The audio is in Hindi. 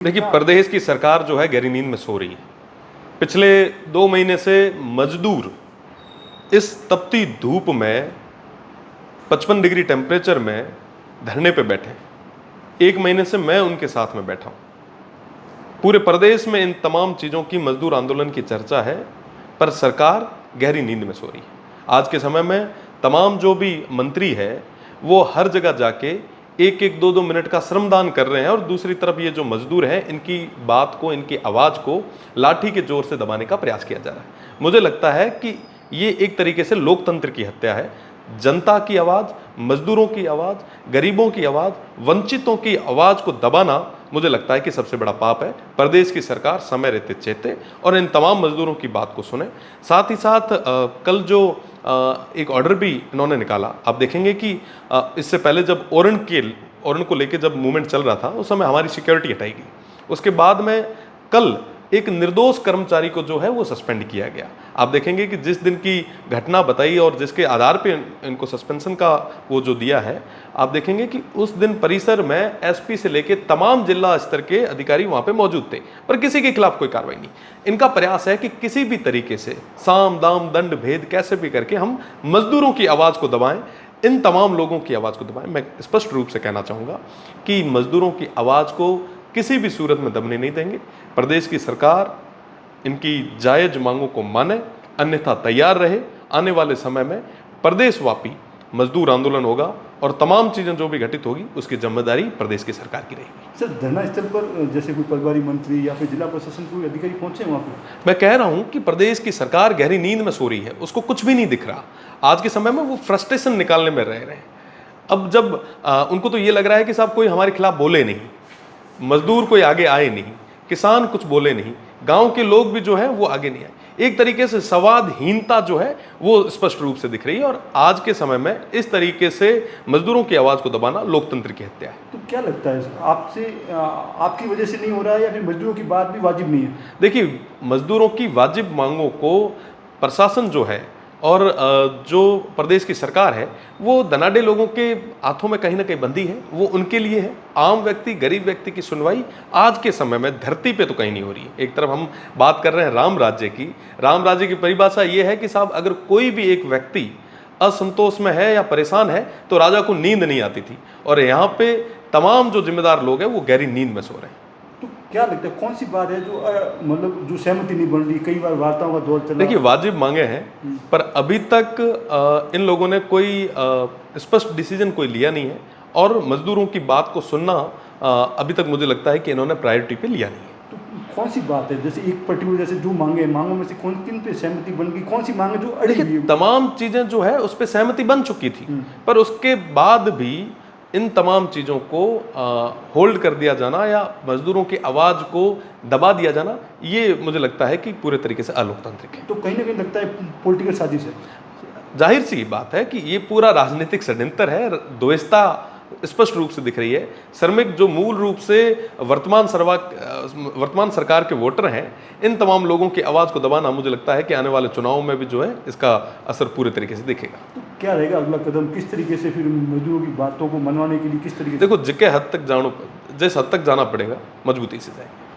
देखिए, प्रदेश की सरकार जो है गहरी नींद में सो रही है। पिछले 2 महीने से मजदूर इस तपती धूप में 55 डिग्री टेम्परेचर में धरने पे बैठे हैं। 1 महीने से मैं उनके साथ में बैठा हूं। पूरे प्रदेश में इन तमाम चीज़ों की मजदूर आंदोलन की चर्चा है, पर सरकार गहरी नींद में सो रही है। आज के समय में तमाम जो भी मंत्री है वो हर जगह जाके 1-1, 2-2 मिनट का श्रमदान कर रहे हैं, और दूसरी तरफ ये जो मजदूर हैं इनकी बात को, इनकी आवाज़ को लाठी के जोर से दबाने का प्रयास किया जा रहा है। मुझे लगता है कि ये एक तरीके से लोकतंत्र की हत्या है। जनता की आवाज़, मजदूरों की आवाज़, गरीबों की आवाज़, वंचितों की आवाज़ को दबाना मुझे लगता है कि सबसे बड़ा पाप है। प्रदेश की सरकार समय रहते चेते और इन तमाम मजदूरों की बात को सुने। साथ ही साथ कल जो एक ऑर्डर भी इन्होंने निकाला, आप देखेंगे कि इससे पहले जब ओरण को लेकर जब मूवमेंट चल रहा था उस समय हमारी सिक्योरिटी हटाई गई। उसके बाद में कल एक निर्दोष कर्मचारी को जो है वो सस्पेंड किया गया। आप देखेंगे कि जिस दिन की घटना बताई और जिसके आधार पे इनको सस्पेंशन का वो जो दिया है, आप देखेंगे कि उस दिन परिसर में एसपी से लेके तमाम जिला स्तर के अधिकारी वहां पे मौजूद थे, पर किसी के खिलाफ कोई कार्रवाई नहीं। इनका प्रयास है कि किसी भी तरीके से साम दाम दंड भेद कैसे भी करके हम मजदूरों की आवाज़ को दबाएं, इन तमाम लोगों की आवाज़ को दबाएं। मैं स्पष्ट रूप से कहना चाहूँगा कि मजदूरों की आवाज़ को किसी भी सूरत में दबने नहीं देंगे। प्रदेश की सरकार इनकी जायज मांगों को माने, अन्यथा तैयार रहे। आने वाले समय में प्रदेशव्यापी मजदूर आंदोलन होगा और तमाम चीज़ें जो भी घटित होगी उसकी जिम्मेदारी प्रदेश की सरकार की रहेगी। सर, धरना स्थल पर जैसे कोई प्रभारी मंत्री या फिर जिला प्रशासन कोई अधिकारी पहुंचे वहाँ पर? मैं कह रहा हूं कि प्रदेश की सरकार गहरी नींद में सो रही है, उसको कुछ भी नहीं दिख रहा। आज के समय में वो फ्रस्ट्रेशन निकालने में रह रहे हैं। अब जब उनको तो ये लग रहा है कि साहब कोई हमारे खिलाफ बोले नहीं, मजदूर कोई आगे आए नहीं, किसान कुछ बोले नहीं, गांव के लोग भी जो है वो आगे नहीं आए। एक तरीके से संवादहीनता जो है वो स्पष्ट रूप से दिख रही है, और आज के समय में इस तरीके से मजदूरों की आवाज़ को दबाना लोकतंत्र की हत्या है। तो क्या लगता है आपसे, आपकी वजह से नहीं हो रहा है या फिर मजदूरों की बात भी वाजिब नहीं है? देखिए, मजदूरों की वाजिब मांगों को प्रशासन जो है और जो प्रदेश की सरकार है वो धनाढ्य लोगों के हाथों में कहीं ना कहीं बंदी है। वो उनके लिए है। आम व्यक्ति, गरीब व्यक्ति की सुनवाई आज के समय में धरती पे तो कहीं नहीं हो रही है। एक तरफ हम बात कर रहे हैं राम राज्य की। राम राज्य की परिभाषा ये है कि साहब अगर कोई भी एक व्यक्ति असंतोष में है या परेशान है तो राजा को नींद नहीं आती थी, और यहाँ पे तमाम जो जिम्मेदार लोग हैं वो गहरी नींद में सो रहे हैं। तो क्या लगता है कौन सी बात है जो मतलब जो सहमति नहीं बन रही? कई बार वार्ताओं का दौर चला। देखिए, वाजिब मांगे हैं, पर अभी तक इन लोगों ने कोई स्पष्ट डिसीजन कोई लिया नहीं है, और मजदूरों की बात को सुनना अभी तक मुझे लगता है कि इन्होंने प्रायोरिटी पे लिया नहीं है। तो कौन सी बात है, जैसे एक पर्टिकुलर, जैसे जो मांगों में से कौन किन पे सहमति बन गई, कौन सी मांग है जो अड़ी हुई है? तमाम चीजें जो है उस पर सहमति बन चुकी थी, पर उसके बाद भी इन तमाम चीज़ों को होल्ड कर दिया जाना या मजदूरों की आवाज़ को दबा दिया जाना, ये मुझे लगता है कि पूरे तरीके से अलोकतांत्रिक है। तो कहीं ना कहीं लगता है पॉलिटिकल साजिश है। जाहिर सी बात है कि ये पूरा राजनीतिक षड्यंत्र है। द्वेषता स्पष्ट रूप से दिख रही है। श्रमिक जो मूल रूप से वर्तमान सरकार के वोटर हैं, इन तमाम लोगों की आवाज़ को दबाना मुझे लगता है कि आने वाले चुनावों में भी जो है इसका असर पूरे तरीके से दिखेगा। तो क्या रहेगा अगला कदम? किस तरीके से फिर मजदूरों की बातों को मनवाने के लिए किस तरीके से? देखो, जिस हद तक जाना पड़ेगा मजबूती से जाएंगे।